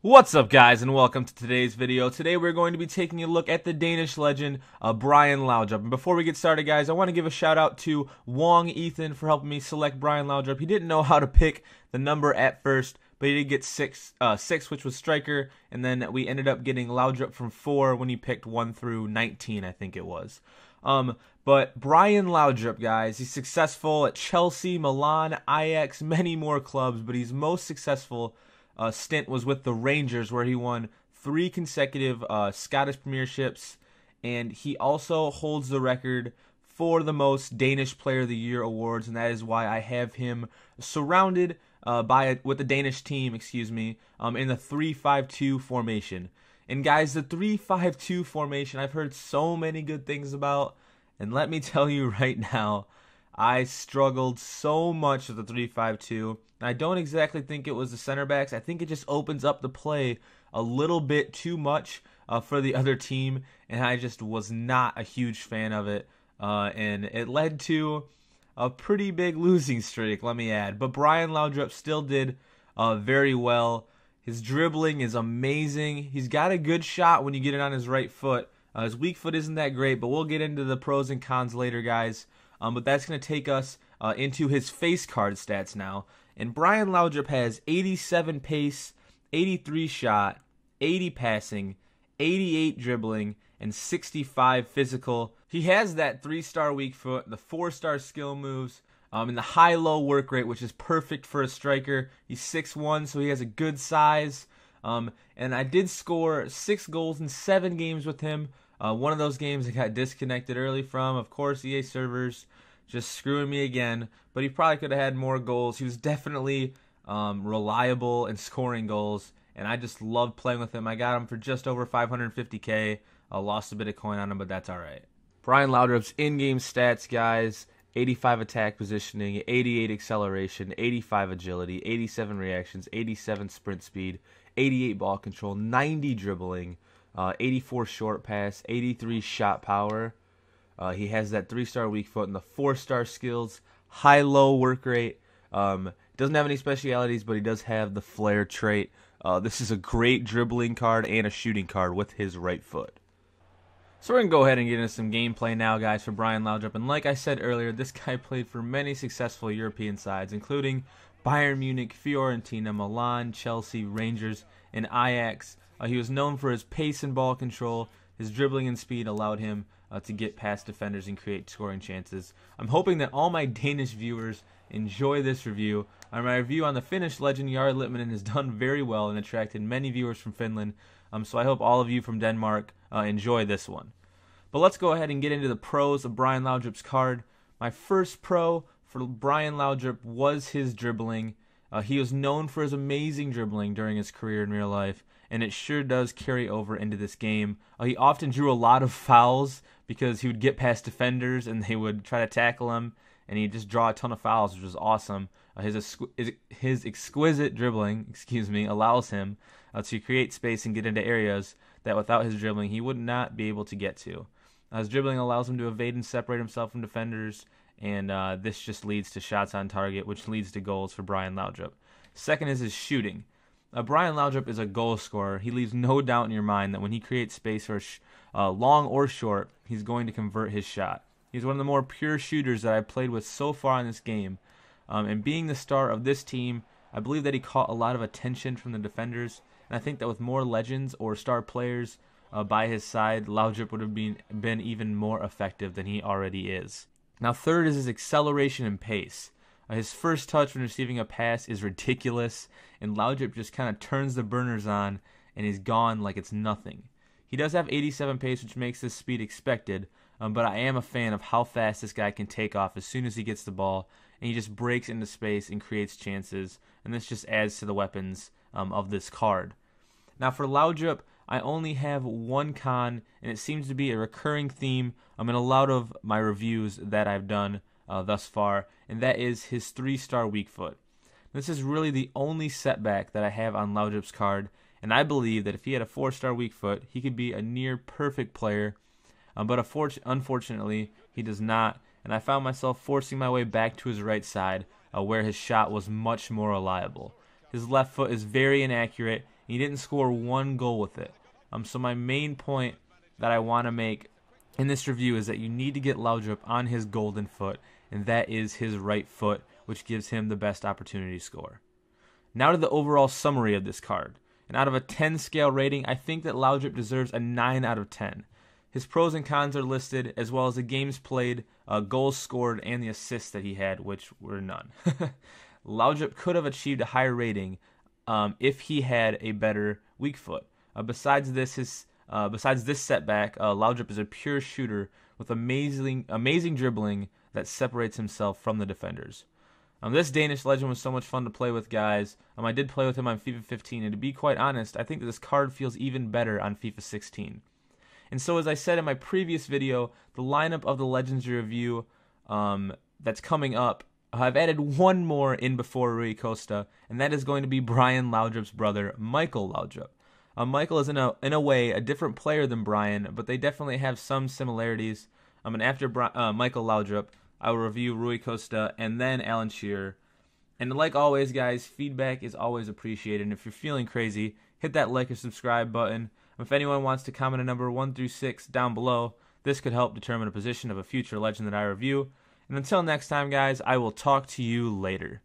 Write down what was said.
What's up, guys, and welcome to today's video. Today we're going to be taking a look at the Danish legend, Brian Laudrup. And before we get started, guys, I want to give a shout out to Wong Ethan for helping me select Brian Laudrup. He didn't know how to pick the number at first, but he did get six, which was striker, and then we ended up getting Laudrup from 4 when he picked 1 through 19, I think it was. But Brian Laudrup, guys, he's successful at Chelsea, Milan, Ajax, many more clubs, but he's most successful stint was with the Rangers, where he won 3 consecutive Scottish premierships, and he also holds the record for the most Danish Player of the Year awards, and that is why I have him surrounded with the Danish team, in the 3-5-2 formation. And guys, the 3-5-2 formation, I've heard so many good things about, and let me tell you right now, I struggled so much with the 3-5-2. I don't exactly think it was the center backs. I think it just opens up the play a little bit too much for the other team, and I just was not a huge fan of it. And it led to a pretty big losing streak, let me add. But Brian Laudrup still did very well. His dribbling is amazing. He's got a good shot when you get it on his right foot. His weak foot isn't that great, but we'll get into the pros and cons later, guys. But that's going to take us into his face card stats now. And Brian Laudrup has 87 pace, 83 shot, 80 passing, 88 dribbling, and 65 physical. He has that 3-star weak foot, the 4-star skill moves, and the high-low work rate, which is perfect for a striker. He's 6'1", so he has a good size. And I did score 6 goals in 7 games with him. One of those games I got disconnected early from, of course, EA servers just screwing me again, but he probably could have had more goals. He was definitely reliable in scoring goals, and I just loved playing with him. I got him for just over 550k. I lost a bit of coin on him, but that's all right. Brian Laudrup's in-game stats, guys: 85 attack positioning, 88 acceleration, 85 agility, 87 reactions, 87 sprint speed, 88 ball control, 90 dribbling, 84 short pass, 83 shot power. He has that 3-star weak foot and the 4-star skills, high-low work rate. Doesn't have any specialities, but he does have the flair trait. This is a great dribbling card and a shooting card with his right foot. So we're going to go ahead and get into some gameplay now, guys, for Brian Laudrup. And like I said earlier, this guy played for many successful European sides, including Bayern Munich, Fiorentina, Milan, Chelsea, Rangers, and Ajax. He was known for his pace and ball control. His dribbling and speed allowed him to get past defenders and create scoring chances. I'm hoping that all my Danish viewers enjoy this review. My review on the Finnish legend Jari Litmanen has done very well and attracted many viewers from Finland. So I hope all of you from Denmark enjoy this one. But let's go ahead and get into the pros of Brian Laudrup's card. My first pro for Brian Laudrup was his dribbling. He was known for his amazing dribbling during his career in real life, and it sure does carry over into this game. He often drew a lot of fouls because he would get past defenders and they would try to tackle him, and he'd just draw a ton of fouls, which was awesome. His exquisite dribbling, allows him to create space and get into areas that without his dribbling he would not be able to get to. His dribbling allows him to evade and separate himself from defenders, and this just leads to shots on target, which leads to goals for Brian Laudrup. Second is his shooting. Brian Laudrup is a goal scorer. He leaves no doubt in your mind that when he creates space, or long or short, he's going to convert his shot. He's one of the more pure shooters that I've played with so far in this game. And being the star of this team, I believe that he caught a lot of attention from the defenders. And I think that with more legends or star players by his side, Laudrup would have been even more effective than he already is. Now, third is his acceleration and pace. His first touch when receiving a pass is ridiculous, and Laudrup just kind of turns the burners on, and he's gone like it's nothing. He does have 87 pace, which makes this speed expected, but I am a fan of how fast this guy can take off as soon as he gets the ball, and he just breaks into space and creates chances, and this just adds to the weapons of this card. Now, for Laudrup, I only have one con, and it seems to be a recurring theme in a lot of my reviews that I've done thus far, and that is his 3-star weak foot. This is really the only setback that I have on Laudrup's card, and I believe that if he had a 4-star weak foot, he could be a near perfect player, but unfortunately, he does not, and I found myself forcing my way back to his right side, where his shot was much more reliable. His left foot is very inaccurate, He didn't score 1 goal with it. So my main point that I want to make in this review is that you need to get Laudrup on his golden foot, and that is his right foot, which gives him the best opportunity to score. Now to the overall summary of this card. And out of a 10 scale rating, I think that Laudrup deserves a 9 out of 10. His pros and cons are listed, as well as the games played, goals scored, and the assists that he had, which were none. Laudrup could have achieved a higher rating if he had a better weak foot. Besides this setback, Laudrup is a pure shooter with amazing dribbling that separates himself from the defenders. This Danish legend was so much fun to play with, guys. I did play with him on FIFA 15, and to be quite honest, I think that this card feels even better on FIFA 16. And so, as I said in my previous video, the lineup of the Legends review that's coming up, I've added one more in before Rui Costa, and that is going to be Brian Laudrup's brother, Michael Laudrup. Michael is in a way a different player than Brian, but they definitely have some similarities. And after Michael Laudrup, I will review Rui Costa and then Alan Shearer. And like always, guys, feedback is always appreciated. And if you're feeling crazy, hit that like or subscribe button. If anyone wants to comment a number 1 through 6 down below, this could help determine a position of a future legend that I review. And until next time, guys, I will talk to you later.